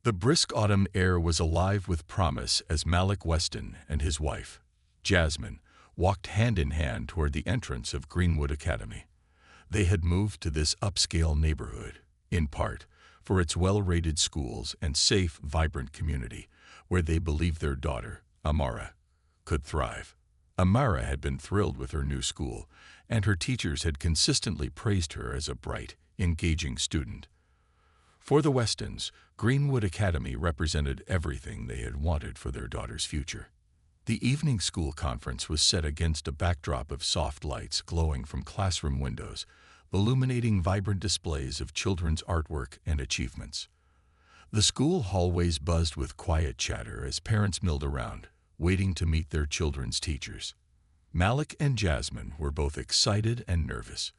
The brisk autumn air was alive with promise as Malik Weston and his wife, Jasmine, walked hand in hand toward the entrance of Greenwood Academy. They had moved to this upscale neighborhood, in part, for its well-rated schools and safe, vibrant community, where they believed their daughter, Amara, could thrive. Amara had been thrilled with her new school, and her teachers had consistently praised her as a bright, engaging student. For the Westons, Greenwood Academy represented everything they had wanted for their daughter's future. The evening school conference was set against a backdrop of soft lights glowing from classroom windows, illuminating vibrant displays of children's artwork and achievements. The school hallways buzzed with quiet chatter as parents milled around, waiting to meet their children's teachers. Malik and Jasmine were both excited and nervous.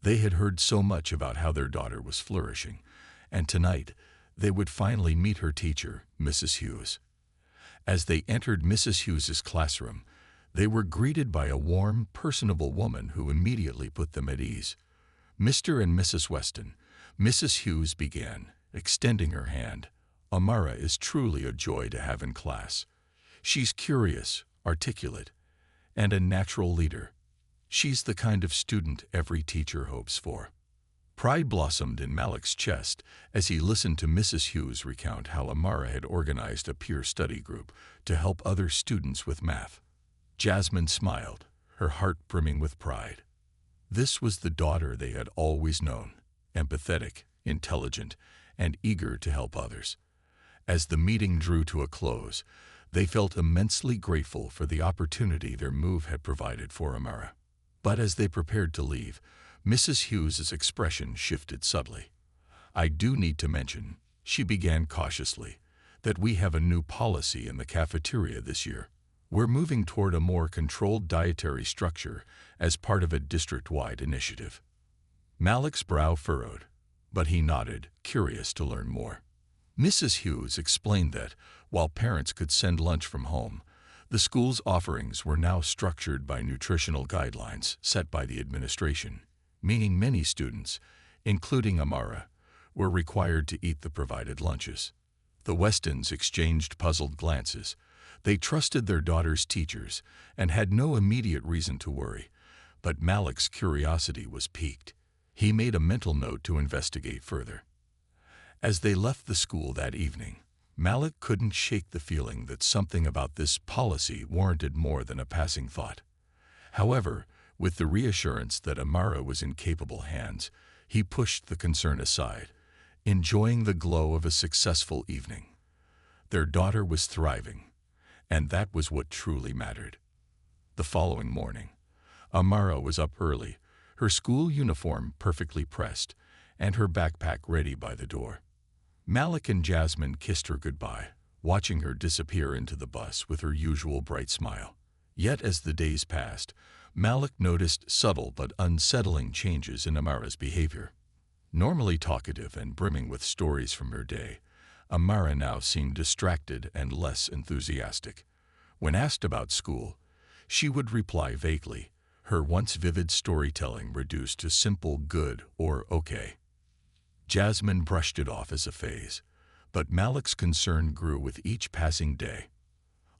They had heard so much about how their daughter was flourishing, and tonight they would finally meet her teacher, Mrs. Hughes. As they entered Mrs. Hughes's classroom, they were greeted by a warm, personable woman who immediately put them at ease. "Mr. and Mrs. Weston," Mrs. Hughes began, extending her hand. "Amara is truly a joy to have in class. She's curious, articulate, and a natural leader. She's the kind of student every teacher hopes for." Pride blossomed in Malik's chest as he listened to Mrs. Hughes recount how Amara had organized a peer study group to help other students with math. Jasmine smiled, her heart brimming with pride. This was the daughter they had always known, empathetic, intelligent, and eager to help others. As the meeting drew to a close, they felt immensely grateful for the opportunity their move had provided for Amara. But as they prepared to leave, Mrs. Hughes's expression shifted subtly. "I do need to mention," she began cautiously, "that we have a new policy in the cafeteria this year. We're moving toward a more controlled dietary structure as part of a district-wide initiative." Malik's brow furrowed, but he nodded, curious to learn more. Mrs. Hughes explained that, while parents could send lunch from home, the school's offerings were now structured by nutritional guidelines set by the administration, meaning many students, including Amara, were required to eat the provided lunches. The Westons exchanged puzzled glances. They trusted their daughter's teachers and had no immediate reason to worry, but Malik's curiosity was piqued. He made a mental note to investigate further. As they left the school that evening, Malik couldn't shake the feeling that something about this policy warranted more than a passing thought. However, with the reassurance that Amara was in capable hands, he pushed the concern aside, enjoying the glow of a successful evening. Their daughter was thriving, and that was what truly mattered. The following morning, Amara was up early, her school uniform perfectly pressed, and her backpack ready by the door. Malik and Jasmine kissed her goodbye, watching her disappear into the bus with her usual bright smile. Yet as the days passed, Malik noticed subtle but unsettling changes in Amara's behavior. Normally talkative and brimming with stories from her day, Amara now seemed distracted and less enthusiastic. When asked about school, she would reply vaguely, her once vivid storytelling reduced to simple good or okay. Jasmine brushed it off as a phase, but Malik's concern grew with each passing day.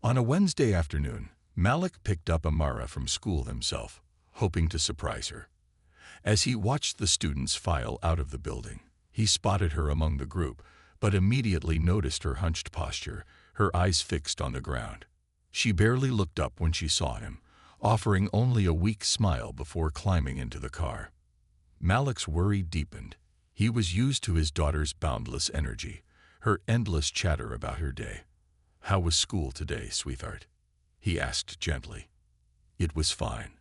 On a Wednesday afternoon, Malik picked up Amara from school himself, hoping to surprise her. As he watched the students file out of the building, he spotted her among the group, but immediately noticed her hunched posture, her eyes fixed on the ground. She barely looked up when she saw him, offering only a weak smile before climbing into the car. Malik's worry deepened. He was used to his daughter's boundless energy, her endless chatter about her day. "How was school today, sweetheart?" he asked gently. "It was fine,"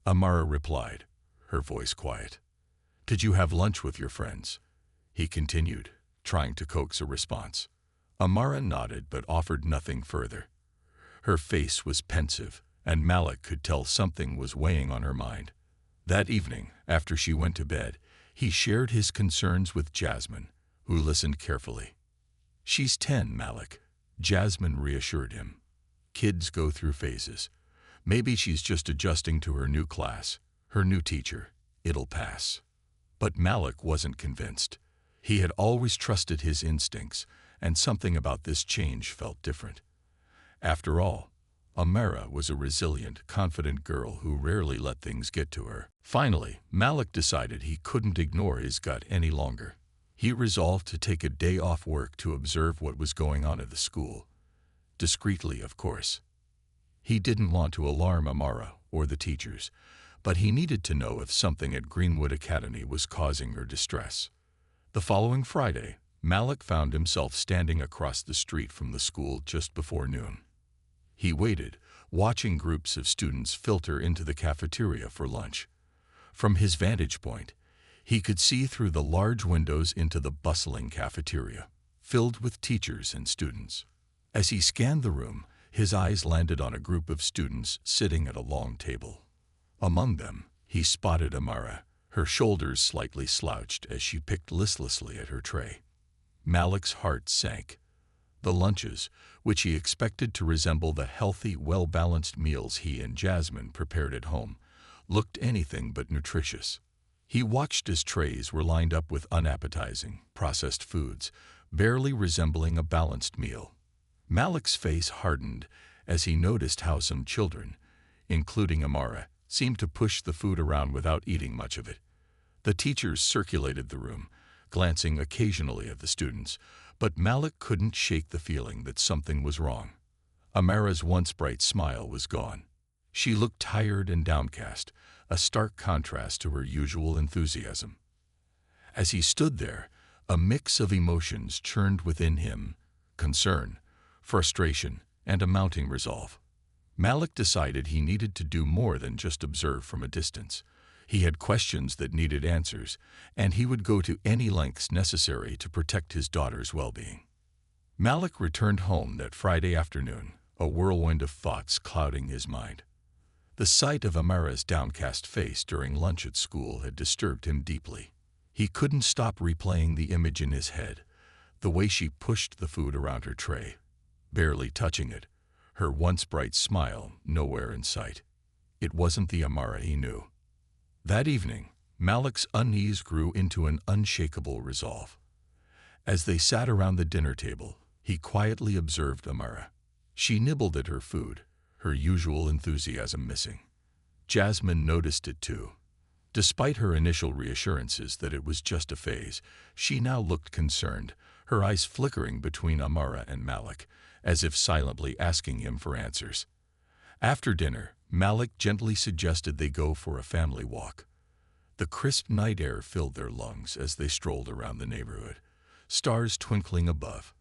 Amara replied, her voice quiet. "Did you have lunch with your friends?" he continued, trying to coax a response. Amara nodded but offered nothing further. Her face was pensive, and Malik could tell something was weighing on her mind. That evening, after she went to bed, he shared his concerns with Jasmine, who listened carefully. "She's 10, Malik," Jasmine reassured him. "Kids go through phases. Maybe she's just adjusting to her new class, her new teacher. It'll pass." But Malik wasn't convinced. He had always trusted his instincts, and something about this change felt different. After all, Amara was a resilient, confident girl who rarely let things get to her. Finally, Malik decided he couldn't ignore his gut any longer. He resolved to take a day off work to observe what was going on at the school. Discreetly, of course. He didn't want to alarm Amara or the teachers, but he needed to know if something at Greenwood Academy was causing her distress. The following Friday, Malik found himself standing across the street from the school just before noon. He waited, watching groups of students filter into the cafeteria for lunch. From his vantage point, he could see through the large windows into the bustling cafeteria, filled with teachers and students. As he scanned the room, his eyes landed on a group of students sitting at a long table. Among them, he spotted Amara, her shoulders slightly slouched as she picked listlessly at her tray. Malik's heart sank. The lunches, which he expected to resemble the healthy, well-balanced meals he and Jasmine prepared at home, looked anything but nutritious. He watched as trays were lined up with unappetizing, processed foods, barely resembling a balanced meal. Malik's face hardened as he noticed how some children, including Amara, seemed to push the food around without eating much of it. The teachers circulated the room, glancing occasionally at the students, but Malik couldn't shake the feeling that something was wrong. Amara's once bright smile was gone. She looked tired and downcast, a stark contrast to her usual enthusiasm. As he stood there, a mix of emotions churned within him: concern, frustration, and a mounting resolve. Malik decided he needed to do more than just observe from a distance. He had questions that needed answers, and he would go to any lengths necessary to protect his daughter's well-being. Malik returned home that Friday afternoon, a whirlwind of thoughts clouding his mind. The sight of Amara's downcast face during lunch at school had disturbed him deeply. He couldn't stop replaying the image in his head, the way she pushed the food around her tray, barely touching it, her once bright smile nowhere in sight. It wasn't the Amara he knew. That evening, Malik's unease grew into an unshakable resolve. As they sat around the dinner table, he quietly observed Amara. She nibbled at her food, her usual enthusiasm missing. Jasmine noticed it too. Despite her initial reassurances that it was just a phase, she now looked concerned, her eyes flickering between Amara and Malik, as if silently asking him for answers. After dinner, Malik gently suggested they go for a family walk. The crisp night air filled their lungs as they strolled around the neighborhood, stars twinkling above.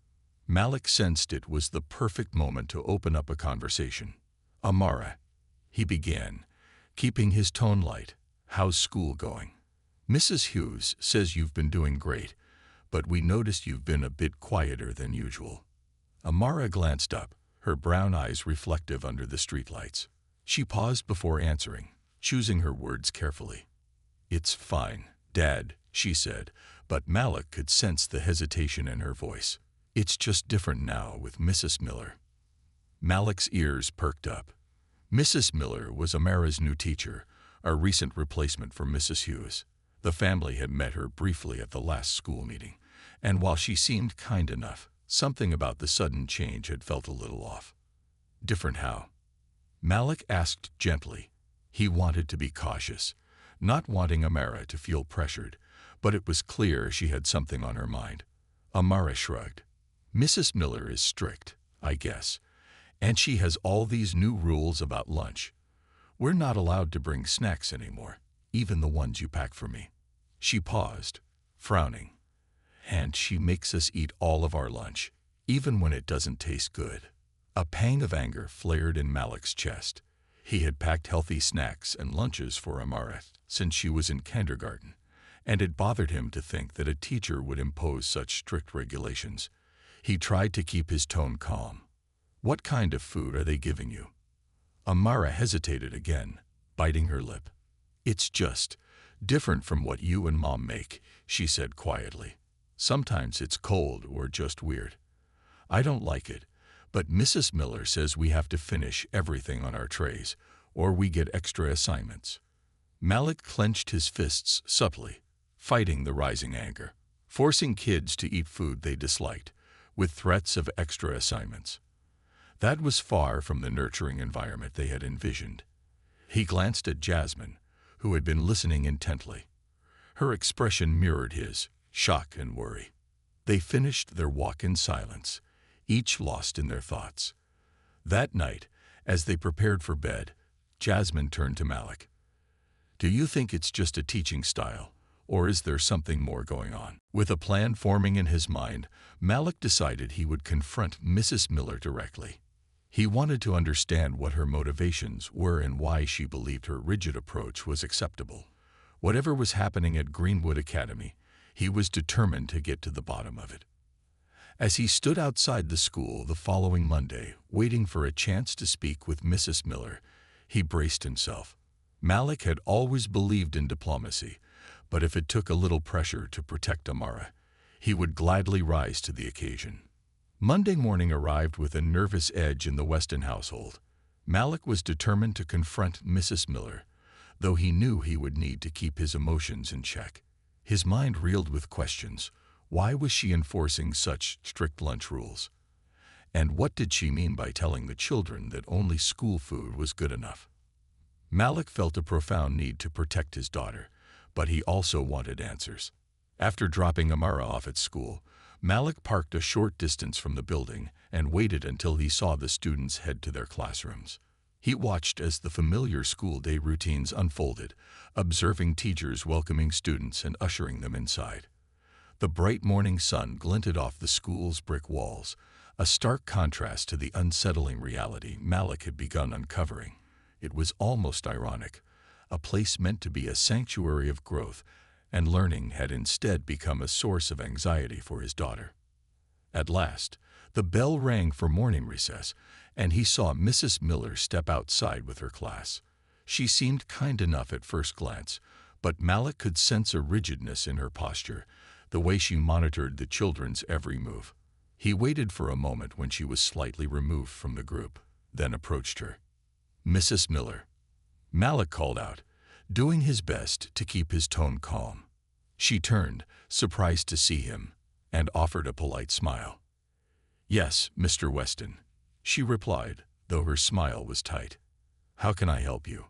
Malik sensed it was the perfect moment to open up a conversation. "Amara," he began, keeping his tone light, "how's school going? Mrs. Hughes says you've been doing great, but we noticed you've been a bit quieter than usual." Amara glanced up, her brown eyes reflective under the streetlights. She paused before answering, choosing her words carefully. "It's fine, Dad," she said, but Malik could sense the hesitation in her voice. "It's just different now with Mrs. Miller." Malik's ears perked up. Mrs. Miller was Amara's new teacher, a recent replacement for Mrs. Hughes. The family had met her briefly at the last school meeting, and while she seemed kind enough, something about the sudden change had felt a little off. "Different how?" Malik asked gently. He wanted to be cautious, not wanting Amara to feel pressured, but it was clear she had something on her mind. Amara shrugged. "Mrs. Miller is strict, I guess, and she has all these new rules about lunch. We're not allowed to bring snacks anymore, even the ones you pack for me." She paused, frowning. "And she makes us eat all of our lunch, even when it doesn't taste good." A pang of anger flared in Malik's chest. He had packed healthy snacks and lunches for Amara since she was in kindergarten, and it bothered him to think that a teacher would impose such strict regulations. He tried to keep his tone calm. "What kind of food are they giving you?" Amara hesitated again, biting her lip. "It's just different from what you and Mom make," she said quietly. "Sometimes it's cold or just weird. I don't like it, but Mrs. Miller says we have to finish everything on our trays, or we get extra assignments." Malik clenched his fists subtly, fighting the rising anger. Forcing kids to eat food they disliked with threats of extra assignments. That was far from the nurturing environment they had envisioned. He glanced at Jasmine, who had been listening intently. Her expression mirrored his, shock and worry. They finished their walk in silence, each lost in their thoughts. That night, as they prepared for bed, Jasmine turned to Malik. "Do you think it's just a teaching style, or is there something more going on?" With a plan forming in his mind, Malik decided he would confront Mrs. Miller directly. He wanted to understand what her motivations were and why she believed her rigid approach was acceptable. Whatever was happening at Greenwood Academy, he was determined to get to the bottom of it. As he stood outside the school the following Monday, waiting for a chance to speak with Mrs. Miller, he braced himself. Malik had always believed in diplomacy, but if it took a little pressure to protect Amara, he would gladly rise to the occasion. Monday morning arrived with a nervous edge in the Weston household. Malik was determined to confront Mrs. Miller, though he knew he would need to keep his emotions in check. His mind reeled with questions. Why was she enforcing such strict lunch rules? And what did she mean by telling the children that only school food was good enough? Malik felt a profound need to protect his daughter, but he also wanted answers. After dropping Amara off at school, Malik parked a short distance from the building and waited until he saw the students head to their classrooms. He watched as the familiar school day routines unfolded, observing teachers welcoming students and ushering them inside. The bright morning sun glinted off the school's brick walls, a stark contrast to the unsettling reality Malik had begun uncovering. It was almost ironic. A place meant to be a sanctuary of growth and learning had instead become a source of anxiety for his daughter. At last, the bell rang for morning recess, and he saw Mrs. Miller step outside with her class. She seemed kind enough at first glance, but Malik could sense a rigidness in her posture, the way she monitored the children's every move. He waited for a moment when she was slightly removed from the group, then approached her. "Mrs. Miller," Malik called out, doing his best to keep his tone calm. She turned, surprised to see him, and offered a polite smile. "Yes, Mr. Weston," she replied, though her smile was tight. "How can I help you?"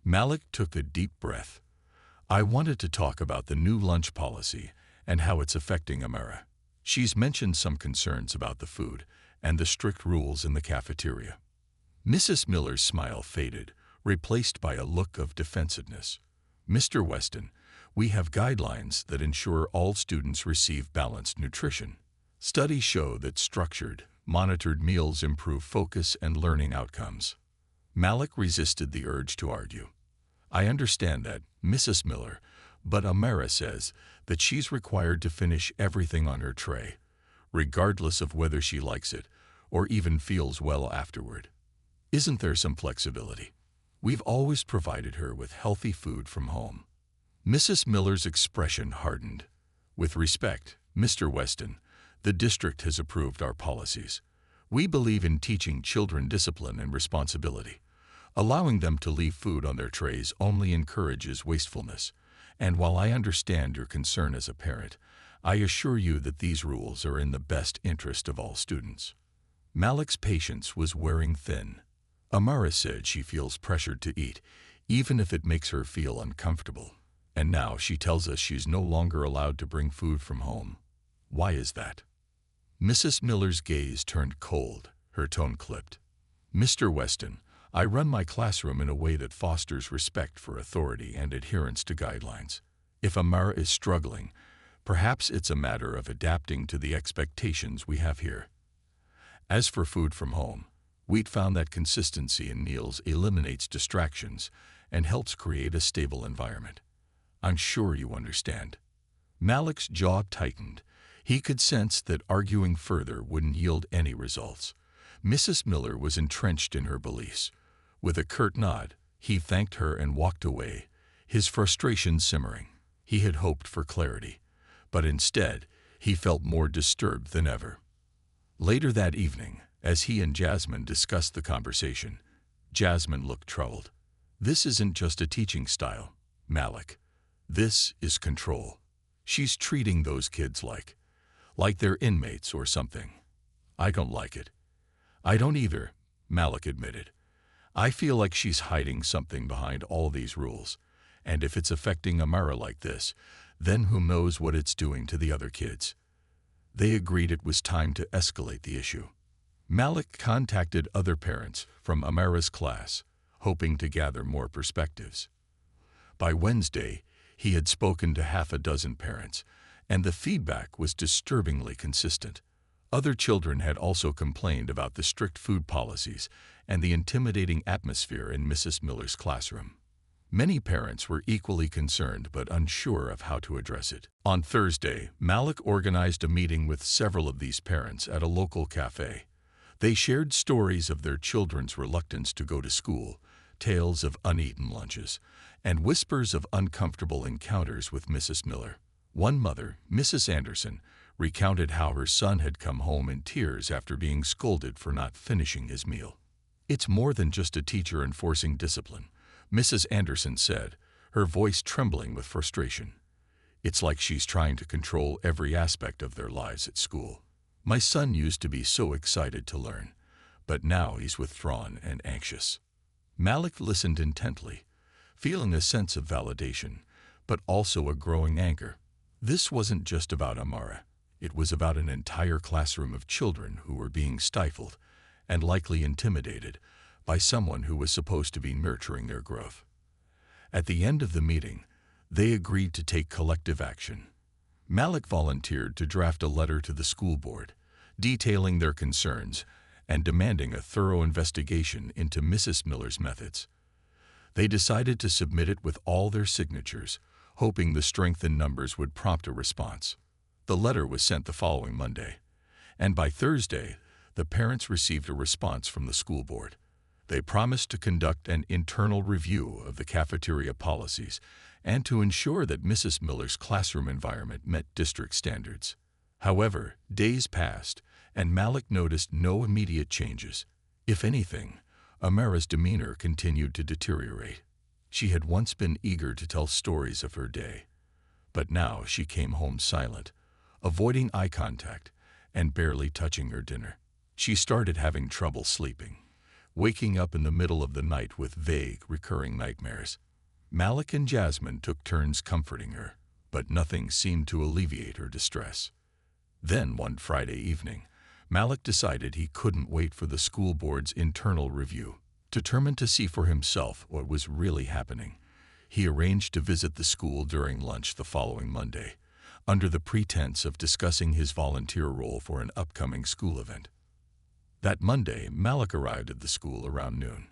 Malik took a deep breath. "I wanted to talk about the new lunch policy and how it's affecting Amara. She's mentioned some concerns about the food and the strict rules in the cafeteria." Mrs. Miller's smile faded, replaced by a look of defensiveness. "Mr. Weston, we have guidelines that ensure all students receive balanced nutrition. Studies show that structured, monitored meals improve focus and learning outcomes." Malik resisted the urge to argue. "I understand that, Mrs. Miller, but Amara says that she's required to finish everything on her tray, regardless of whether she likes it or even feels well afterward. Isn't there some flexibility? We've always provided her with healthy food from home." Mrs. Miller's expression hardened. "With respect, Mr. Weston, the district has approved our policies. We believe in teaching children discipline and responsibility. Allowing them to leave food on their trays only encourages wastefulness. And while I understand your concern as a parent, I assure you that these rules are in the best interest of all students." Malik's patience was wearing thin. Amara said she feels pressured to eat, even if it makes her feel uncomfortable. And now she tells us she's no longer allowed to bring food from home. Why is that? Mrs. Miller's gaze turned cold, her tone clipped. "Mr. Weston, I run my classroom in a way that fosters respect for authority and adherence to guidelines. If Amara is struggling, perhaps it's a matter of adapting to the expectations we have here. As for food from home, we'd found that consistency in meals eliminates distractions and helps create a stable environment. I'm sure you understand." Malik's jaw tightened. He could sense that arguing further wouldn't yield any results. Mrs. Miller was entrenched in her beliefs. With a curt nod, he thanked her and walked away, his frustration simmering. He had hoped for clarity, but instead, he felt more disturbed than ever. Later that evening, as he and Jasmine discussed the conversation, Jasmine looked troubled. "This isn't just a teaching style, Malik. This is control. She's treating those kids like like they're inmates or something. I don't like it. I don't either, Malik admitted. I feel like she's hiding something behind all these rules, and if it's affecting Amara like this, then who knows what it's doing to the other kids. They agreed it was time to escalate the issue. Malik contacted other parents from Amara's class, hoping to gather more perspectives. By Wednesday, he had spoken to half a dozen parents, and the feedback was disturbingly consistent. Other children had also complained about the strict food policies and the intimidating atmosphere in Mrs. Miller's classroom. Many parents were equally concerned but unsure of how to address it. On Thursday, Malik organized a meeting with several of these parents at a local cafe. They shared stories of their children's reluctance to go to school, tales of uneaten lunches, and whispers of uncomfortable encounters with Mrs. Miller. One mother, Mrs. Anderson, recounted how her son had come home in tears after being scolded for not finishing his meal. "It's more than just a teacher enforcing discipline," Mrs. Anderson said, her voice trembling with frustration. "It's like she's trying to control every aspect of their lives at school. My son used to be so excited to learn, but now he's withdrawn and anxious." Malik listened intently, feeling a sense of validation, but also a growing anger. This wasn't just about Amara. It was about an entire classroom of children who were being stifled and likely intimidated by someone who was supposed to be nurturing their growth. At the end of the meeting, they agreed to take collective action. Malik volunteered to draft a letter to the school board, detailing their concerns and demanding a thorough investigation into Mrs. Miller's methods. They decided to submit it with all their signatures, hoping the strength in numbers would prompt a response. The letter was sent the following Monday, and by Thursday, the parents received a response from the school board. They promised to conduct an internal review of the cafeteria policies and to ensure that Mrs. Miller's classroom environment met district standards. However, days passed, and Malik noticed no immediate changes. If anything, Amara's demeanor continued to deteriorate. She had once been eager to tell stories of her day, but now she came home silent, avoiding eye contact and barely touching her dinner. She started having trouble sleeping, waking up in the middle of the night with vague, recurring nightmares. Malik and Jasmine took turns comforting her, but nothing seemed to alleviate her distress. Then, one Friday evening, Malik decided he couldn't wait for the school board's internal review. Determined to see for himself what was really happening, he arranged to visit the school during lunch the following Monday, under the pretense of discussing his volunteer role for an upcoming school event. That Monday, Malik arrived at the school around noon.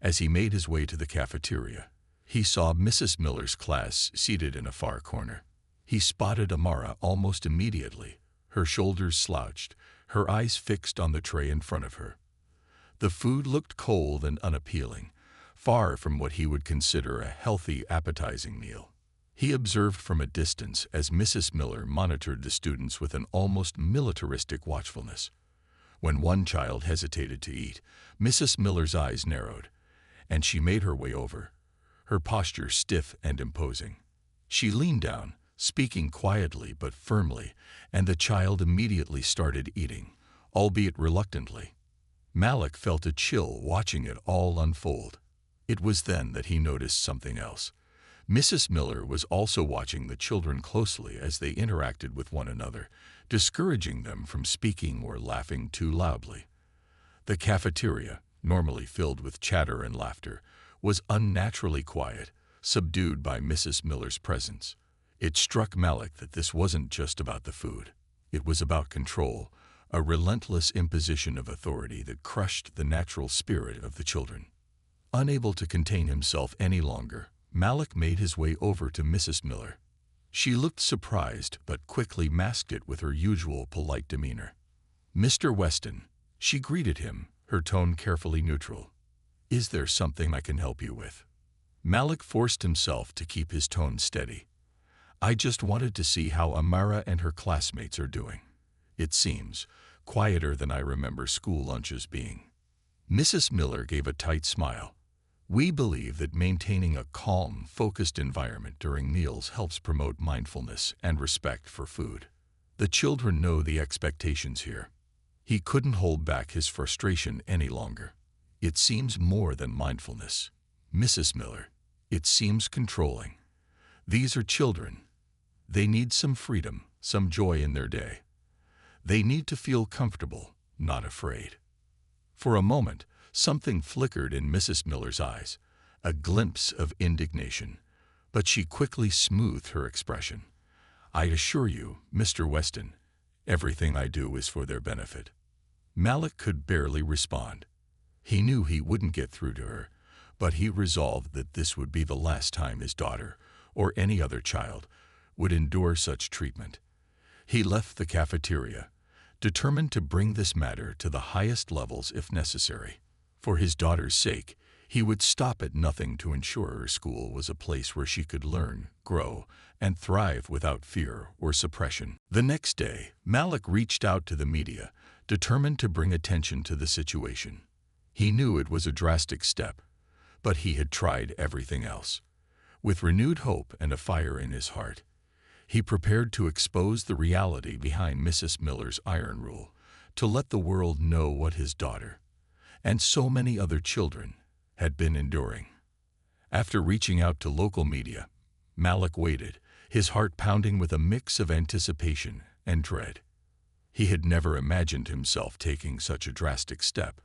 As he made his way to the cafeteria, he saw Mrs. Miller's class seated in a far corner. He spotted Amara almost immediately, her shoulders slouched, her eyes fixed on the tray in front of her. The food looked cold and unappealing, far from what he would consider a healthy, appetizing meal. He observed from a distance as Mrs. Miller monitored the students with an almost militaristic watchfulness. When one child hesitated to eat, Mrs. Miller's eyes narrowed, and she made her way over, her posture stiff and imposing. She leaned down, speaking quietly but firmly, and the child immediately started eating, albeit reluctantly. Malik felt a chill watching it all unfold. It was then that he noticed something else. Mrs. Miller was also watching the children closely as they interacted with one another, discouraging them from speaking or laughing too loudly. The cafeteria, normally filled with chatter and laughter, was unnaturally quiet, subdued by Mrs. Miller's presence. It struck Malik that this wasn't just about the food. It was about control, a relentless imposition of authority that crushed the natural spirit of the children. Unable to contain himself any longer, Malik made his way over to Mrs. Miller. She looked surprised but quickly masked it with her usual polite demeanor. "Mr. Weston," she greeted him, her tone carefully neutral. "Is there something I can help you with?" Malik forced himself to keep his tone steady. "I just wanted to see how Amara and her classmates are doing. It seems quieter than I remember school lunches being." Mrs. Miller gave a tight smile. "We believe that maintaining a calm, focused environment during meals helps promote mindfulness and respect for food. The children know the expectations here. He couldn't hold back his frustration any longer. It seems more than mindfulness. Mrs. Miller, it seems controlling. These are children. They need some freedom, some joy in their day. They need to feel comfortable, not afraid. For a moment, something flickered in Mrs. Miller's eyes, a glimpse of indignation, but she quickly smoothed her expression. I assure you, Mr. Weston, everything I do is for their benefit. Malik could barely respond. He knew he wouldn't get through to her, but he resolved that this would be the last time his daughter, or any other child, would endure such treatment. He left the cafeteria, determined to bring this matter to the highest levels if necessary. For his daughter's sake, he would stop at nothing to ensure her school was a place where she could learn, grow, and thrive without fear or suppression. The next day, Malik reached out to the media, determined to bring attention to the situation. He knew it was a drastic step, but he had tried everything else. With renewed hope and a fire in his heart, he prepared to expose the reality behind Mrs. Miller's iron rule, to let the world know what his daughter, and so many other children, had been enduring. After reaching out to local media, Malik waited, his heart pounding with a mix of anticipation and dread. He had never imagined himself taking such a drastic step,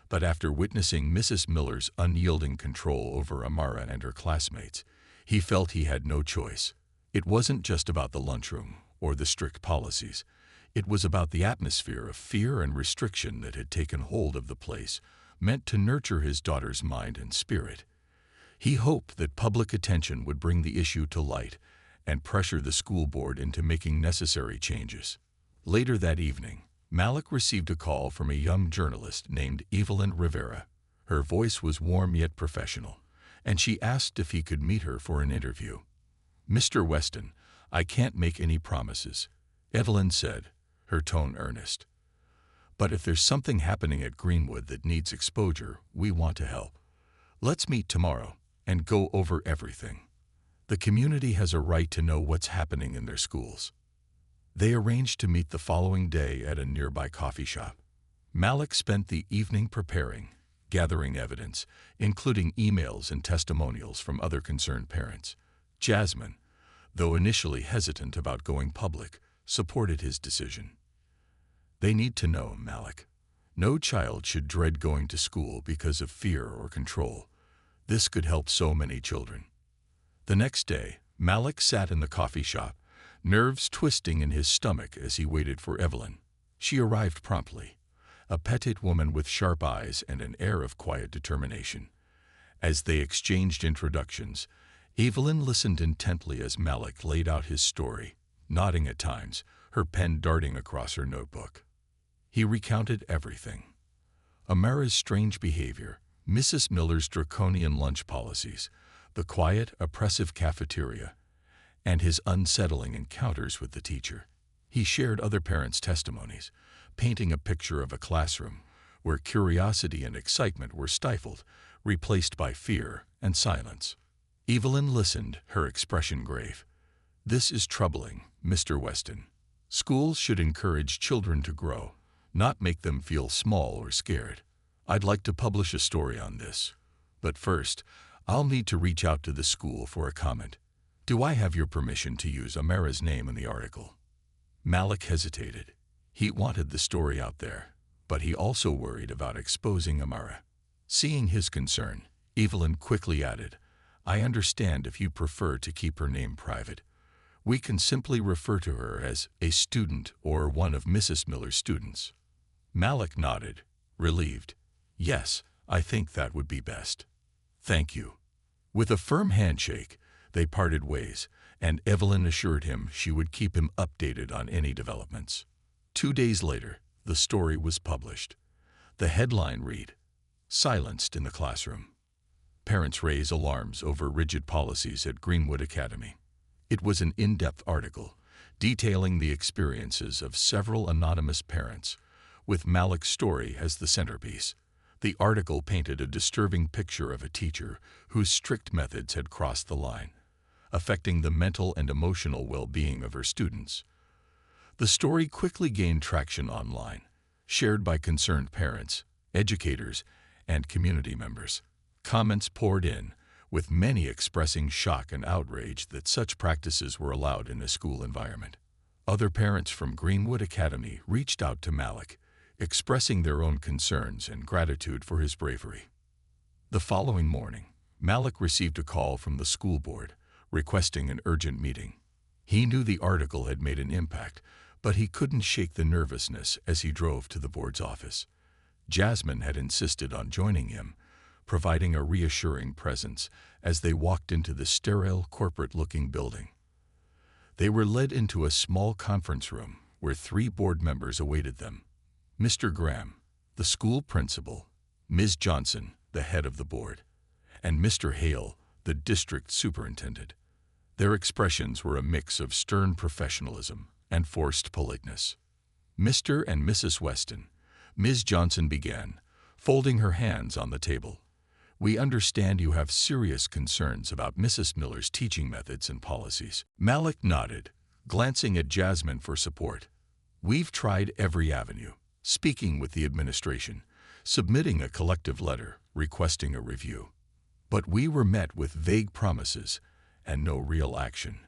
but after witnessing Mrs. Miller's unyielding control over Amara and her classmates, he felt he had no choice. It wasn't just about the lunchroom or the strict policies. It was about the atmosphere of fear and restriction that had taken hold of the place, meant to nurture his daughter's mind and spirit. He hoped that public attention would bring the issue to light and pressure the school board into making necessary changes. Later that evening, Malik received a call from a young journalist named Evelyn Rivera. Her voice was warm yet professional, and she asked if he could meet her for an interview. Mr. Weston, I can't make any promises, Evelyn said, her tone earnest. But if there's something happening at Greenwood that needs exposure, we want to help. Let's meet tomorrow and go over everything. The community has a right to know what's happening in their schools. They arranged to meet the following day at a nearby coffee shop. Malik spent the evening preparing, gathering evidence, including emails and testimonials from other concerned parents. Jasmine, though initially hesitant about going public, supported his decision. They need to know, Malik. No child should dread going to school because of fear or control. This could help so many children. The next day, Malik sat in the coffee shop, nerves twisting in his stomach as he waited for Evelyn. She arrived promptly, a petite woman with sharp eyes and an air of quiet determination. As they exchanged introductions, Evelyn listened intently as Malik laid out his story, nodding at times, her pen darting across her notebook. He recounted everything. Amara's strange behavior, Mrs. Miller's draconian lunch policies, the quiet, oppressive cafeteria, and his unsettling encounters with the teacher. He shared other parents' testimonies, painting a picture of a classroom where curiosity and excitement were stifled, replaced by fear and silence. Evelyn listened, her expression grave. This is troubling, Mr. Weston. Schools should encourage children to grow, not make them feel small or scared. I'd like to publish a story on this. But first, I'll need to reach out to the school for a comment. Do I have your permission to use Amara's name in the article? Malik hesitated. He wanted the story out there, but he also worried about exposing Amara. Seeing his concern, Evelyn quickly added, I understand if you prefer to keep her name private. We can simply refer to her as a student or one of Mrs. Miller's students. Malik nodded, relieved. Yes, I think that would be best. Thank you. With a firm handshake, they parted ways, and Evelyn assured him she would keep him updated on any developments. 2 days later, the story was published. The headline read, Silenced in the Classroom. Parents raise alarms over rigid policies at Greenwood Academy. It was an in-depth article detailing the experiences of several anonymous parents, with Malik's story as the centerpiece. The article painted a disturbing picture of a teacher whose strict methods had crossed the line, affecting the mental and emotional well-being of her students. The story quickly gained traction online, shared by concerned parents, educators, and community members. Comments poured in, with many expressing shock and outrage that such practices were allowed in a school environment. Other parents from Greenwood Academy reached out to Malik, expressing their own concerns and gratitude for his bravery. The following morning, Malik received a call from the school board, requesting an urgent meeting. He knew the article had made an impact, but he couldn't shake the nervousness as he drove to the board's office. Jasmine had insisted on joining him, providing a reassuring presence as they walked into the sterile, corporate-looking building. They were led into a small conference room where 3 board members awaited them: Mr. Graham, the school principal; Ms. Johnson, the head of the board; and Mr. Hale, the district superintendent. Their expressions were a mix of stern professionalism and forced politeness. Mr. and Mrs. Weston, Ms. Johnson began, folding her hands on the table. "We understand you have serious concerns about Mrs. Miller's teaching methods and policies." Malik nodded, glancing at Jasmine for support. "We've tried every avenue, speaking with the administration, submitting a collective letter, requesting a review. But we were met with vague promises and no real action.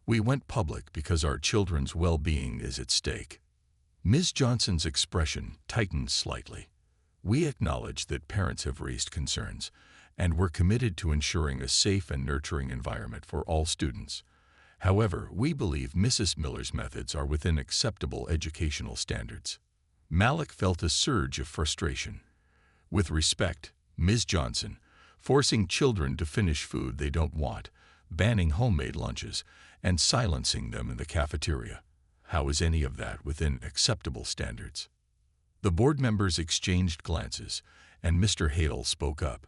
We went public because our children's well-being is at stake." Ms. Johnson's expression tightened slightly. "We acknowledge that parents have raised concerns, and we're committed to ensuring a safe and nurturing environment for all students. However, we believe Mrs. Miller's methods are within acceptable educational standards." Malik felt a surge of frustration. With respect, Ms. Johnson, forcing children to finish food they don't want, banning homemade lunches, and silencing them in the cafeteria. How is any of that within acceptable standards? The board members exchanged glances, and Mr. Hale spoke up.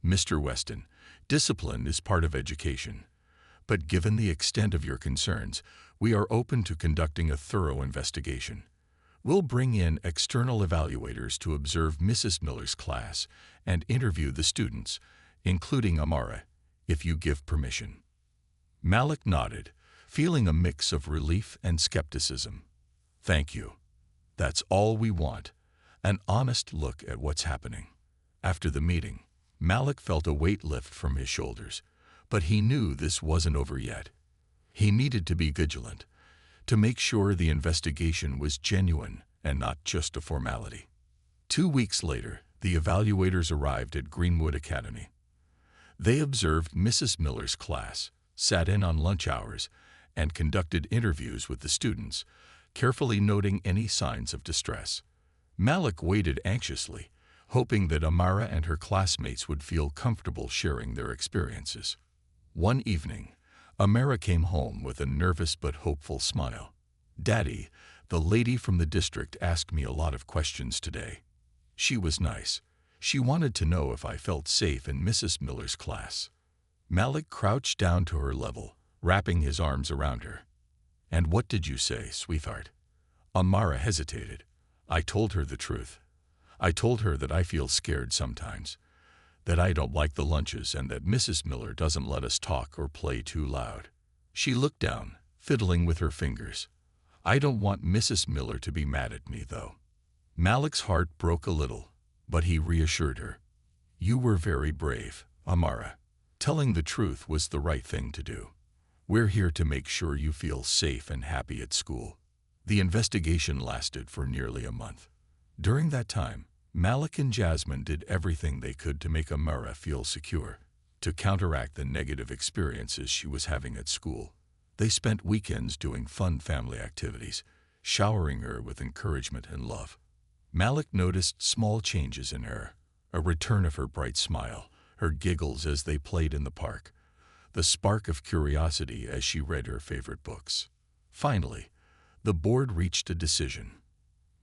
"Mr. Weston, discipline is part of education. But given the extent of your concerns, we are open to conducting a thorough investigation. We'll bring in external evaluators to observe Mrs. Miller's class and interview the students, including Amara, if you give permission." Malik nodded, feeling a mix of relief and skepticism. "Thank you. That's all we want, an honest look at what's happening." After the meeting, Malik felt a weight lift from his shoulders, but he knew this wasn't over yet. He needed to be vigilant, to make sure the investigation was genuine and not just a formality. 2 weeks later, the evaluators arrived at Greenwood Academy. They observed Mrs. Miller's class, sat in on lunch hours, and conducted interviews with the students, carefully noting any signs of distress. Malik waited anxiously, hoping that Amara and her classmates would feel comfortable sharing their experiences. One evening, Amara came home with a nervous but hopeful smile. "Daddy, the lady from the district asked me a lot of questions today. She was nice. She wanted to know if I felt safe in Mrs. Miller's class." Malik crouched down to her level, wrapping his arms around her. "And what did you say, sweetheart?" Amara hesitated. "I told her the truth. I told her that I feel scared sometimes, that I don't like the lunches, and that Mrs. Miller doesn't let us talk or play too loud." She looked down, fiddling with her fingers. "I don't want Mrs. Miller to be mad at me, though." Malik's heart broke a little, but he reassured her. "You were very brave, Amara. Telling the truth was the right thing to do. We're here to make sure you feel safe and happy at school." The investigation lasted for nearly a month. During that time, Malik and Jasmine did everything they could to make Amara feel secure, to counteract the negative experiences she was having at school. They spent weekends doing fun family activities, showering her with encouragement and love. Malik noticed small changes in her, a return of her bright smile, her giggles as they played in the park, the spark of curiosity as she read her favorite books. Finally, the board reached a decision.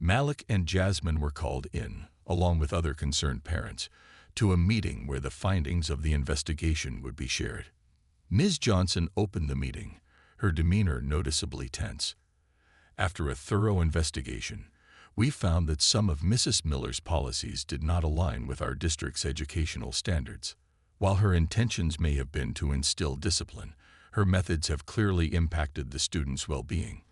Malik and Jasmine were called in, along with other concerned parents, to a meeting where the findings of the investigation would be shared. Ms. Johnson opened the meeting, her demeanor noticeably tense. "After a thorough investigation, we found that some of Mrs. Miller's policies did not align with our district's educational standards. While her intentions may have been to instill discipline, her methods have clearly impacted the students' well-being.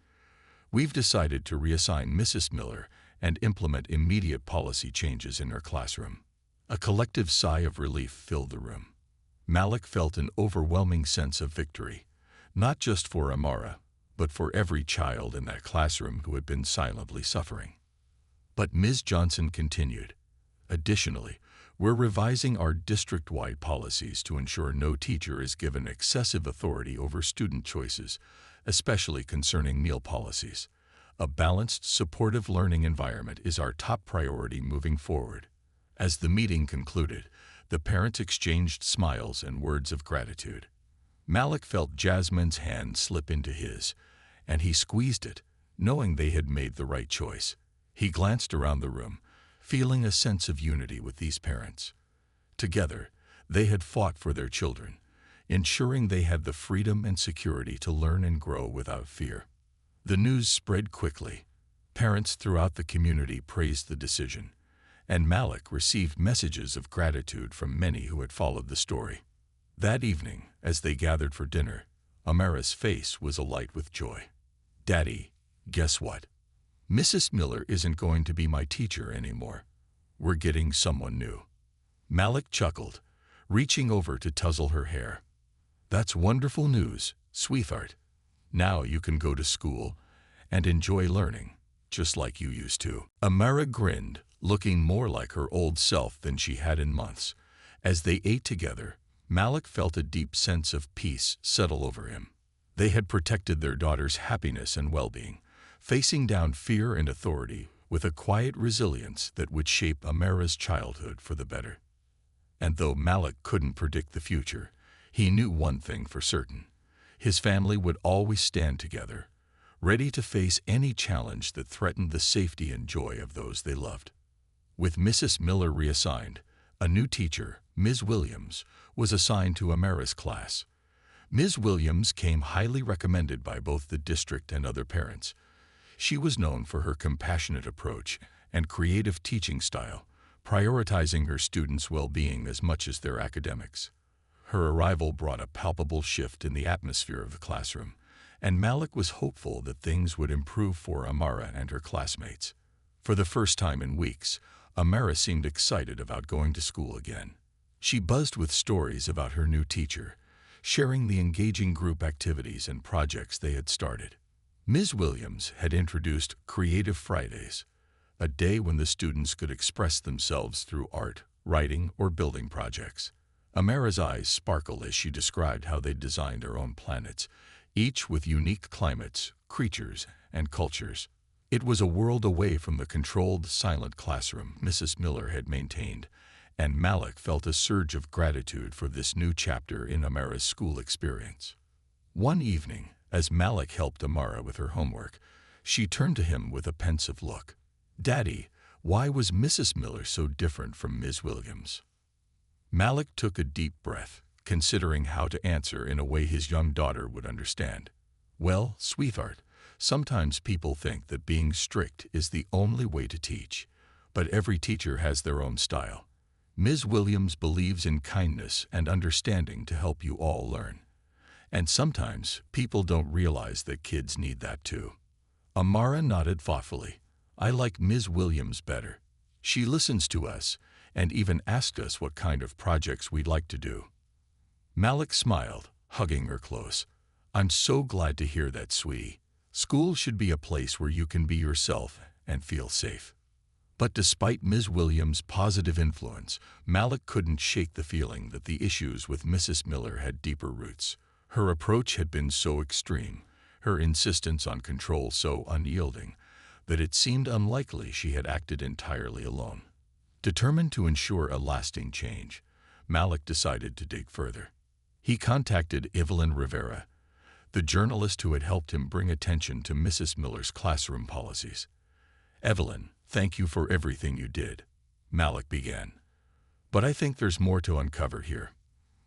We've decided to reassign Mrs. Miller and implement immediate policy changes in her classroom." A collective sigh of relief filled the room. Malik felt an overwhelming sense of victory, not just for Amara, but for every child in that classroom who had been silently suffering. But Ms. Johnson continued, "Additionally, we're revising our district-wide policies to ensure no teacher is given excessive authority over student choices, especially concerning meal policies. A balanced, supportive learning environment is our top priority moving forward." As the meeting concluded, the parents exchanged smiles and words of gratitude. Malik felt Jasmine's hand slip into his, and he squeezed it, knowing they had made the right choice. He glanced around the room, feeling a sense of unity with these parents. Together, they had fought for their children, ensuring they had the freedom and security to learn and grow without fear. The news spread quickly. Parents throughout the community praised the decision, and Malik received messages of gratitude from many who had followed the story. That evening, as they gathered for dinner, Amara's face was alight with joy. "Daddy, guess what? Mrs. Miller isn't going to be my teacher anymore. We're getting someone new." Malik chuckled, reaching over to tussle her hair. "That's wonderful news, sweetheart. Now you can go to school and enjoy learning, just like you used to." Amara grinned, looking more like her old self than she had in months. As they ate together, Malik felt a deep sense of peace settle over him. They had protected their daughter's happiness and well-being, facing down fear and authority with a quiet resilience that would shape Amara's childhood for the better. And though Malik couldn't predict the future, he knew one thing for certain: his family would always stand together, ready to face any challenge that threatened the safety and joy of those they loved. With Mrs. Miller reassigned, a new teacher, Ms. Williams, was assigned to Amara's class. Ms. Williams came highly recommended by both the district and other parents. She was known for her compassionate approach and creative teaching style, prioritizing her students' well-being as much as their academics. Her arrival brought a palpable shift in the atmosphere of the classroom, and Malik was hopeful that things would improve for Amara and her classmates. For the first time in weeks, Amara seemed excited about going to school again. She buzzed with stories about her new teacher, sharing the engaging group activities and projects they had started. Ms. Williams had introduced Creative Fridays, a day when the students could express themselves through art, writing, or building projects. Amara's eyes sparkled as she described how they'd designed their own planets, each with unique climates, creatures, and cultures. It was a world away from the controlled, silent classroom Mrs. Miller had maintained, and Malik felt a surge of gratitude for this new chapter in Amara's school experience. One evening, as Malik helped Amara with her homework, she turned to him with a pensive look. "Daddy, why was Mrs. Miller so different from Ms. Williams?" Malik took a deep breath, considering how to answer in a way his young daughter would understand. "Well, sweetheart, sometimes people think that being strict is the only way to teach, but every teacher has their own style. Ms. Williams believes in kindness and understanding to help you all learn. And sometimes people don't realize that kids need that too." Amara nodded thoughtfully. "I like Ms. Williams better. She listens to us and even asked us what kind of projects we'd like to do." Malik smiled, hugging her close. "I'm so glad to hear that, sweetie. School should be a place where you can be yourself and feel safe." But despite Ms. Williams' positive influence, Malik couldn't shake the feeling that the issues with Mrs. Miller had deeper roots. Her approach had been so extreme, her insistence on control so unyielding, that it seemed unlikely she had acted entirely alone. Determined to ensure a lasting change, Malik decided to dig further. He contacted Evelyn Rivera, the journalist who had helped him bring attention to Mrs. Miller's classroom policies. "Evelyn, thank you for everything you did," Malik began. "But I think there's more to uncover here.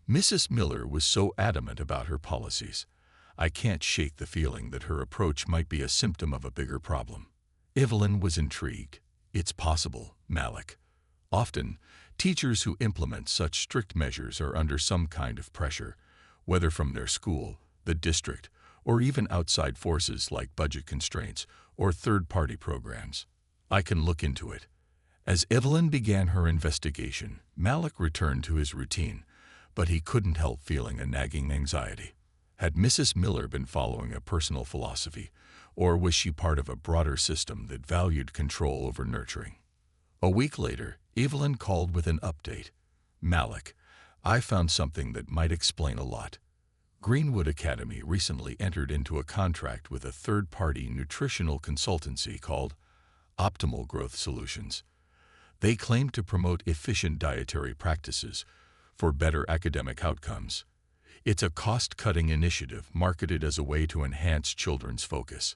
Mrs. Miller was so adamant about her policies. I can't shake the feeling that her approach might be a symptom of a bigger problem." Evelyn was intrigued. "It's possible, Malik. Often, teachers who implement such strict measures are under some kind of pressure, whether from their school, the district, or even outside forces like budget constraints or third-party programs. I can look into it. As Evelyn began her investigation, Malik returned to his routine, but he couldn't help feeling a nagging anxiety. Had Mrs. Miller been following a personal philosophy, or was she part of a broader system that valued control over nurturing? A week later, Evelyn called with an update. "Malik, I found something that might explain a lot. Greenwood Academy recently entered into a contract with a third-party nutritional consultancy called Optimal Growth Solutions. They claim to promote efficient dietary practices for better academic outcomes. It's a cost-cutting initiative marketed as a way to enhance children's focus.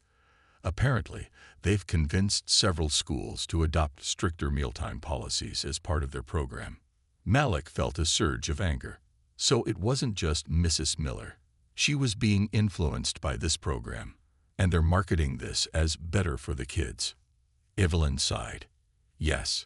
Apparently, they've convinced several schools to adopt stricter mealtime policies as part of their program." Malik felt a surge of anger. So it wasn't just Mrs. Miller. She was being influenced by this program, and they're marketing this as better for the kids. Evelyn sighed. Yes,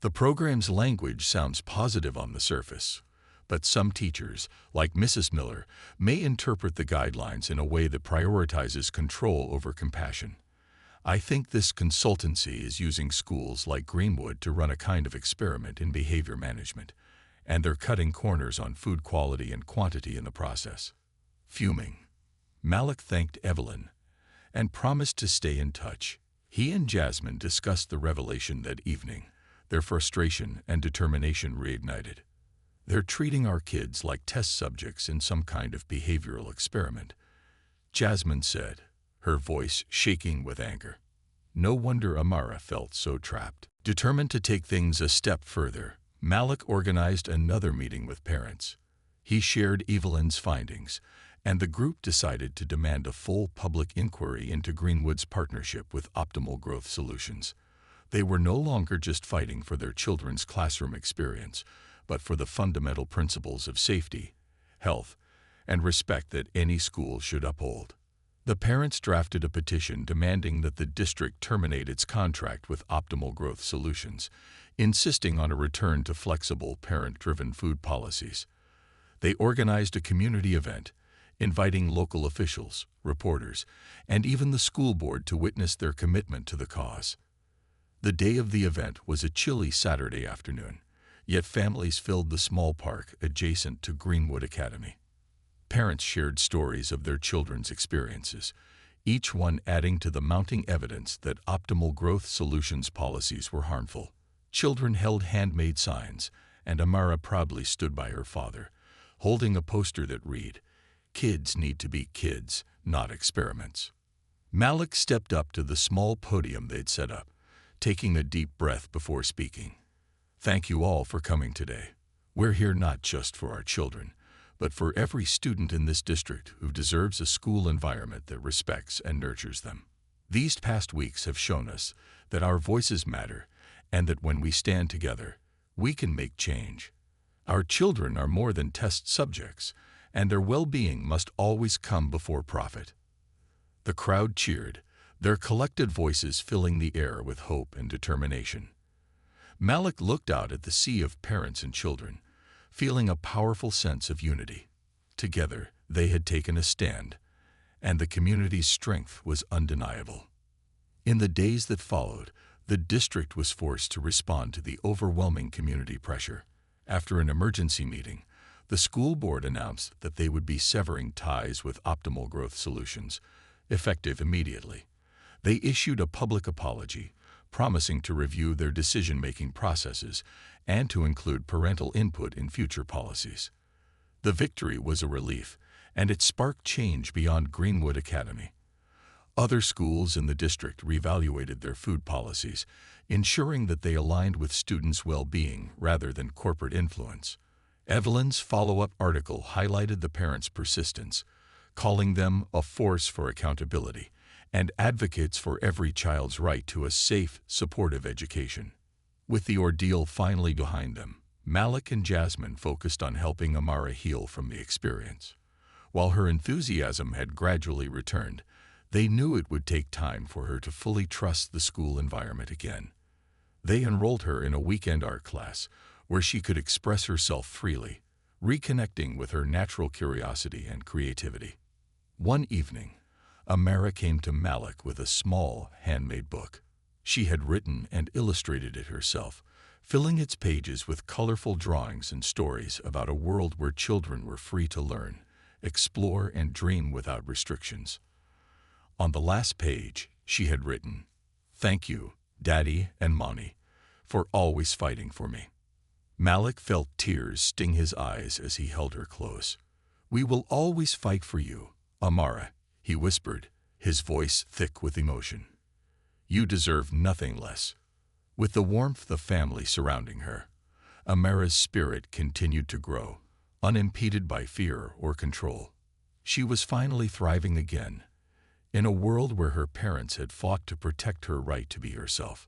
the program's language sounds positive on the surface, but some teachers, like Mrs. Miller, may interpret the guidelines in a way that prioritizes control over compassion. I think this consultancy is using schools like Greenwood to run a kind of experiment in behavior management, and they're cutting corners on food quality and quantity in the process. Fuming, Malik thanked Evelyn and promised to stay in touch. He and Jasmine discussed the revelation that evening, their frustration and determination reignited. "They're treating our kids like test subjects in some kind of behavioral experiment," Jasmine said, her voice shaking with anger. No wonder Amara felt so trapped. Determined to take things a step further, Malik organized another meeting with parents. He shared Evelyn's findings, and the group decided to demand a full public inquiry into Greenwood's partnership with Optimal Growth Solutions. They were no longer just fighting for their children's classroom experience, but for the fundamental principles of safety, health, and respect that any school should uphold. The parents drafted a petition demanding that the district terminate its contract with Optimal Growth Solutions, insisting on a return to flexible, parent-driven food policies. They organized a community event, inviting local officials, reporters, and even the school board to witness their commitment to the cause. The day of the event was a chilly Saturday afternoon, yet families filled the small park adjacent to Greenwood Academy. Parents shared stories of their children's experiences, each one adding to the mounting evidence that Optimal Growth Solutions policies were harmful. Children held handmade signs, and Amara proudly stood by her father, holding a poster that read, "Kids need to be kids, not experiments." Malik stepped up to the small podium they'd set up, taking a deep breath before speaking. "Thank you all for coming today. We're here not just for our children, but for every student in this district who deserves a school environment that respects and nurtures them. These past weeks have shown us that our voices matter and that when we stand together, we can make change. Our children are more than test subjects, and their well-being must always come before profit." The crowd cheered, their collected voices filling the air with hope and determination. Malik looked out at the sea of parents and children, feeling a powerful sense of unity. Together, they had taken a stand, and the community's strength was undeniable. In the days that followed, the district was forced to respond to the overwhelming community pressure. After an emergency meeting, the school board announced that they would be severing ties with Optimal Growth Solutions, effective immediately. They issued a public apology, promising to review their decision-making processes and to include parental input in future policies. The victory was a relief, and it sparked change beyond Greenwood Academy. Other schools in the district reevaluated their food policies, ensuring that they aligned with students' well-being rather than corporate influence. Evelyn's follow-up article highlighted the parents' persistence, calling them a force for accountability and advocates for every child's right to a safe, supportive education. With the ordeal finally behind them, Malik and Jasmine focused on helping Amara heal from the experience. While her enthusiasm had gradually returned, they knew it would take time for her to fully trust the school environment again. They enrolled her in a weekend art class where she could express herself freely, reconnecting with her natural curiosity and creativity. One evening, Amara came to Malik with a small, handmade book. She had written and illustrated it herself, filling its pages with colorful drawings and stories about a world where children were free to learn, explore, and dream without restrictions. On the last page, she had written, "Thank you, Daddy and Mommy, for always fighting for me." Malik felt tears sting his eyes as he held her close. "We will always fight for you, Amara," he whispered, his voice thick with emotion. "You deserve nothing less." With the warmth of family surrounding her, Amara's spirit continued to grow, unimpeded by fear or control. She was finally thriving again, in a world where her parents had fought to protect her right to be herself.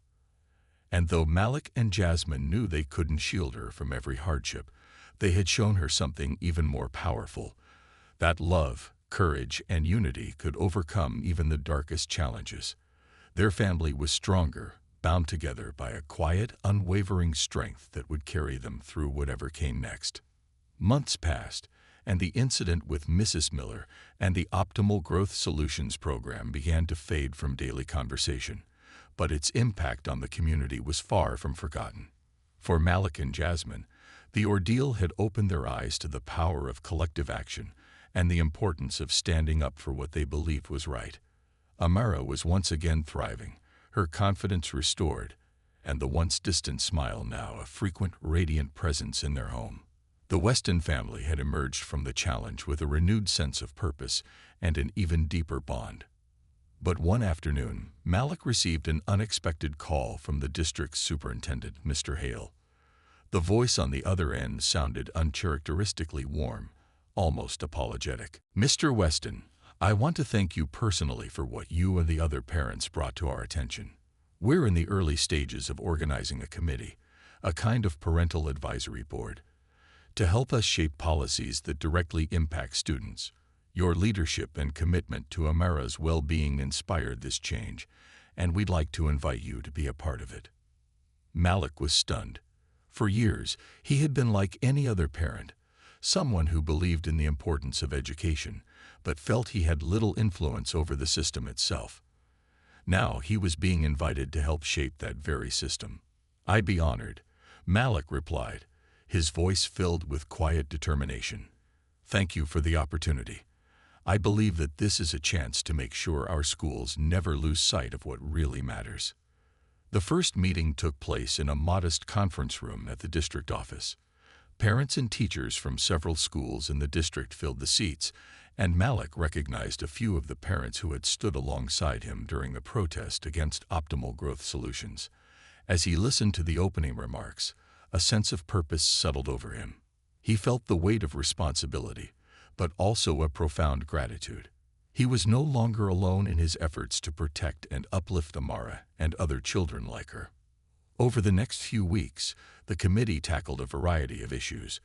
And though Malik and Jasmine knew they couldn't shield her from every hardship, they had shown her something even more powerful, that love, courage, and unity could overcome even the darkest challenges. Their family was stronger, bound together by a quiet, unwavering strength that would carry them through whatever came next. Months passed, and the incident with Mrs. Miller and the Optimal Growth Solutions program began to fade from daily conversation, but its impact on the community was far from forgotten. For Malik and Jasmine, the ordeal had opened their eyes to the power of collective action and the importance of standing up for what they believed was right. Amara was once again thriving, her confidence restored, and the once distant smile now a frequent, radiant presence in their home. The Weston family had emerged from the challenge with a renewed sense of purpose and an even deeper bond. But one afternoon, Malik received an unexpected call from the district's superintendent, Mr. Hale. The voice on the other end sounded uncharacteristically warm, almost apologetic. "Mr. Weston, I want to thank you personally for what you and the other parents brought to our attention. We're in the early stages of organizing a committee, a kind of parental advisory board, to help us shape policies that directly impact students. Your leadership and commitment to Amara's well-being inspired this change, and we'd like to invite you to be a part of it." Malik was stunned. For years, he had been like any other parent, someone who believed in the importance of education, but felt he had little influence over the system itself. Now he was being invited to help shape that very system. "I'd be honored," Malik replied, his voice filled with quiet determination. "Thank you for the opportunity. I believe that this is a chance to make sure our schools never lose sight of what really matters." The first meeting took place in a modest conference room at the district office. Parents and teachers from several schools in the district filled the seats, and Malik recognized a few of the parents who had stood alongside him during the protest against Optimal Growth Solutions. As he listened to the opening remarks, a sense of purpose settled over him. He felt the weight of responsibility, but also a profound gratitude. He was no longer alone in his efforts to protect and uplift Amara and other children like her. Over the next few weeks, the committee tackled a variety of issues,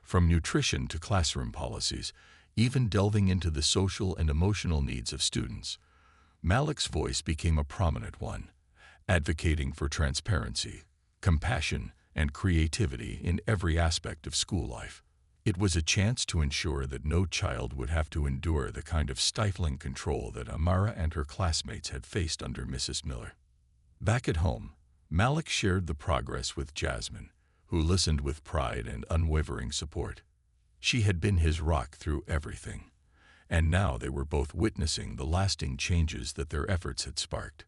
from nutrition to classroom policies, even delving into the social and emotional needs of students. Malik's voice became a prominent one, advocating for transparency, compassion, and creativity in every aspect of school life. It was a chance to ensure that no child would have to endure the kind of stifling control that Amara and her classmates had faced under Mrs. Miller. Back at home, Malik shared the progress with Jasmine, who listened with pride and unwavering support. She had been his rock through everything, and now they were both witnessing the lasting changes that their efforts had sparked.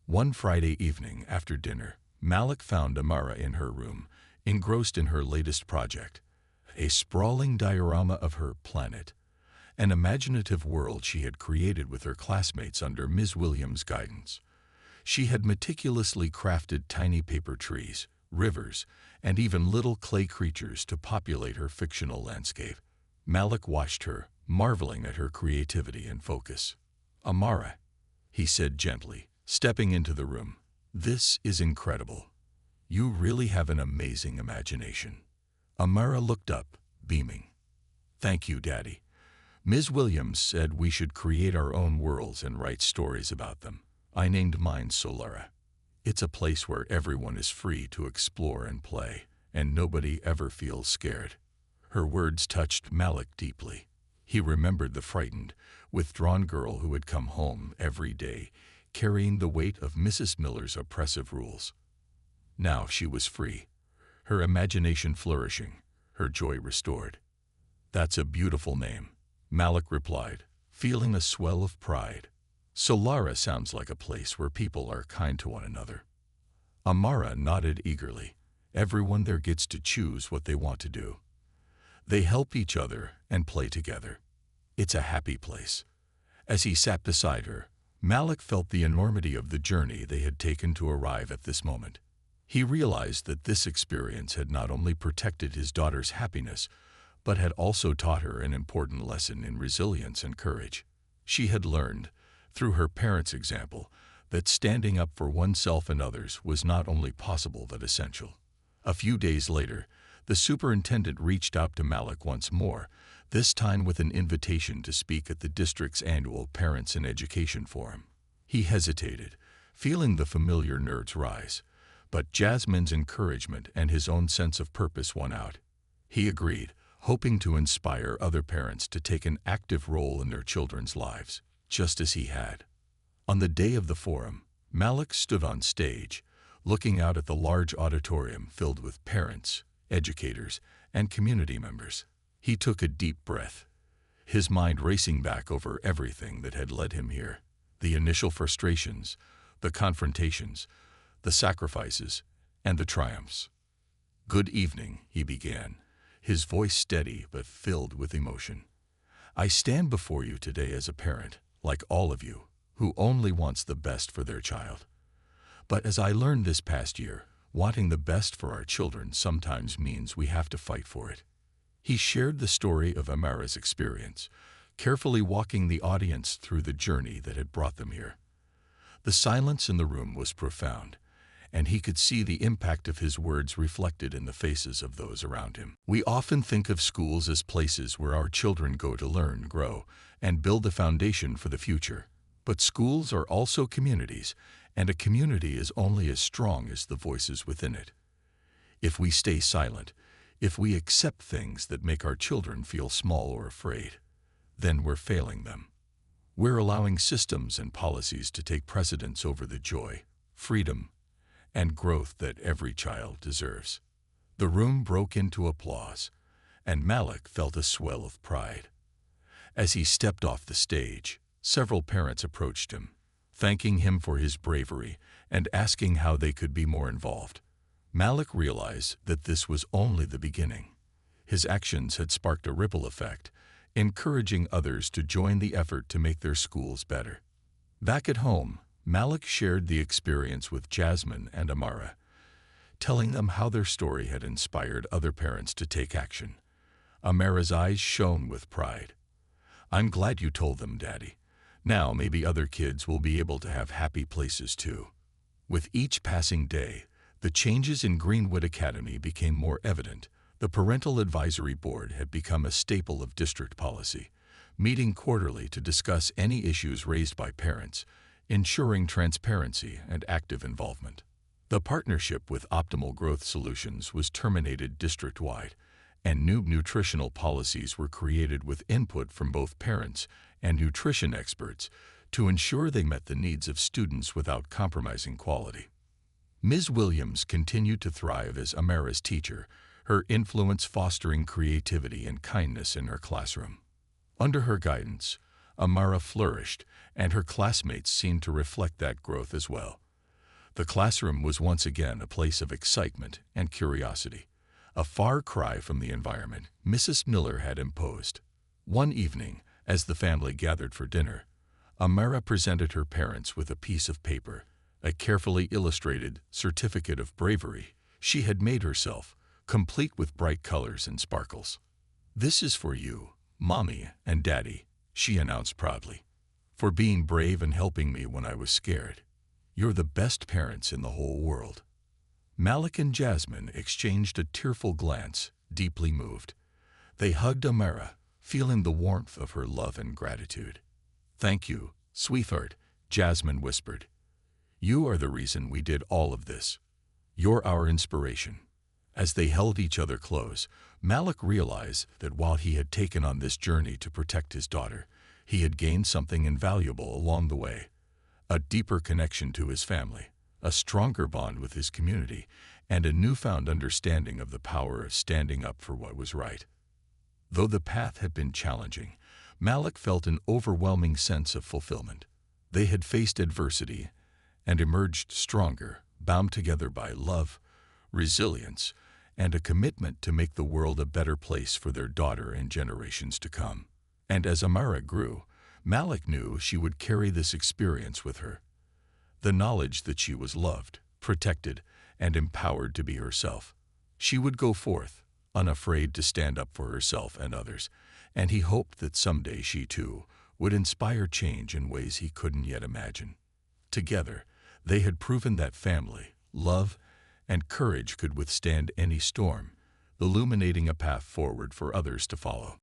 One Friday evening after dinner, Malik found Amara in her room, engrossed in her latest project, a sprawling diorama of her planet, an imaginative world she had created with her classmates under Ms. Williams' guidance. She had meticulously crafted tiny paper trees, rivers, and even little clay creatures to populate her fictional landscape. Malik watched her, marveling at her creativity and focus. "Amara," he said gently, stepping into the room, "this is incredible. You really have an amazing imagination." Amara looked up, beaming. "Thank you, Daddy. Ms. Williams said we should create our own worlds and write stories about them. I named mine Solara. It's a place where everyone is free to explore and play, and nobody ever feels scared." Her words touched Malik deeply. He remembered the frightened, withdrawn girl who had come home every day, carrying the weight of Mrs. Miller's oppressive rules. Now she was free, her imagination flourishing, her joy restored. "That's a beautiful name," Malik replied, feeling a swell of pride. "Solara sounds like a place where people are kind to one another." Amara nodded eagerly. "Everyone there gets to choose what they want to do. They help each other and play together. It's a happy place." As he sat beside her, Malik felt the enormity of the journey they had taken to arrive at this moment. He realized that this experience had not only protected his daughter's happiness, but had also taught her an important lesson in resilience and courage. She had learned, through her parents' example, that standing up for oneself and others was not only possible but essential. A few days later, the superintendent reached out to Malik once more, this time with an invitation to speak at the district's annual Parents in Education Forum. He hesitated, feeling the familiar nerves rise, but Jasmine's encouragement and his own sense of purpose won out. He agreed, hoping to inspire other parents to take an active role in their children's lives, just as he had. On the day of the forum, Malik stood on stage, looking out at the large auditorium filled with parents, educators, and community members. He took a deep breath, his mind racing back over everything that had led him here. The initial frustrations, the confrontations, the sacrifices, and the triumphs. "Good evening," he began, his voice steady but filled with emotion. "I stand before you today as a parent, like all of you, who only wants the best for their child. But as I learned this past year, wanting the best for our children sometimes means we have to fight for it." He shared the story of Amara's experience, carefully walking the audience through the journey that had brought them here. The silence in the room was profound, and he could see the impact of his words reflected in the faces of those around him. We often think of schools as places where our children go to learn, grow, and build a foundation for the future. But schools are also communities, and a community is only as strong as the voices within it. If we stay silent, if we accept things that make our children feel small or afraid, then we're failing them. We're allowing systems and policies to take precedence over the joy, freedom, and growth that every child deserves. The room broke into applause, and Malik felt a swell of pride. As he stepped off the stage, several parents approached him, thanking him for his bravery and asking how they could be more involved. Malik realized that this was only the beginning. His actions had sparked a ripple effect, encouraging others to join the effort to make their schools better. Back at home, Malik shared the experience with Jasmine and Amara, telling them how their story had inspired other parents to take action. Amara's eyes shone with pride. "I'm glad you told them, Daddy. Now maybe other kids will be able to have happy places too." With each passing day, the changes in Greenwood Academy became more evident. The Parental Advisory Board had become a staple of district policy, meeting quarterly to discuss any issues raised by parents, ensuring transparency and active involvement. The partnership with Optimal Growth Solutions was terminated district-wide, and new nutritional policies were created with input from both parents and nutrition experts to ensure they met the needs of students without compromising quality. Ms. Williams continued to thrive as Amara's teacher, her influence fostering creativity and kindness in her classroom. Under her guidance, Amara flourished, and her classmates seemed to reflect that growth as well. The classroom was once again a place of excitement and curiosity, a far cry from the environment Mrs. Miller had imposed. One evening, as the family gathered for dinner, Amara presented her parents with a piece of paper, a carefully illustrated certificate of bravery she had made herself, complete with bright colors and sparkles. "This is for you, Mommy and Daddy," she announced proudly, "for being brave and helping me when I was scared. You're the best parents in the whole world." Malik and Jasmine exchanged a tearful glance, deeply moved. They hugged Amara, feeling the warmth of her love and gratitude. "Thank you, sweetheart," Jasmine whispered. "You are the reason we did all of this. You're our inspiration." As they held each other close, Malik realized that while he had taken on this journey to protect his daughter, he had gained something invaluable along the way: a deeper connection to his family, a stronger bond with his community, and a newfound understanding of the power of standing up for what was right. Though the path had been challenging, Malik felt an overwhelming sense of fulfillment. They had faced adversity and emerged stronger, bound together by love, resilience, and a commitment to make the world a better place for their daughter and generations to come. And as Amara grew, Malik knew she would carry this experience with her: the knowledge that she was loved, protected, and empowered to be herself. She would go forth, unafraid to stand up for herself and others, and he hoped that someday she too would inspire change in ways he couldn't yet imagine. Together, they had proven that family, love, and courage could withstand any storm, illuminating a path forward for others to follow.